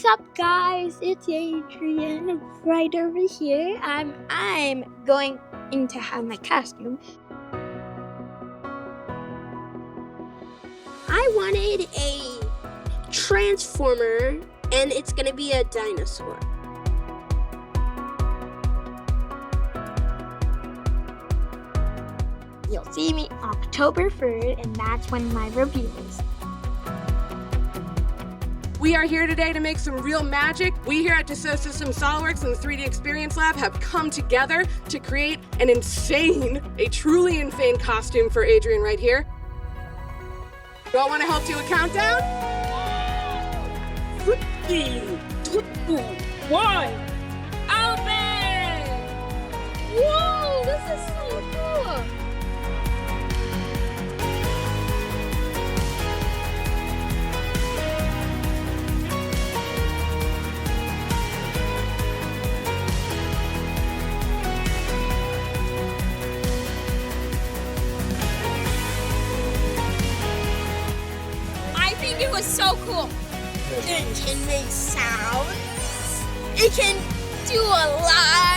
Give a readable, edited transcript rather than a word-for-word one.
What's up, guys? It's Adrian right over here. I'm going to have my costume. I wanted a transformer, and it's gonna be a dinosaur. You'll see me October 3rd, and that's when my review is. We are here today to make some real magic. We here at Dassault Systems SOLIDWORKS and the 3D Experience Lab have come together to create a truly insane costume for Adrian right here. Do I want to help do a countdown? 3, 2, 1, open! Whoa, this is so cool! It was so cool. It can make sounds. It can do a lot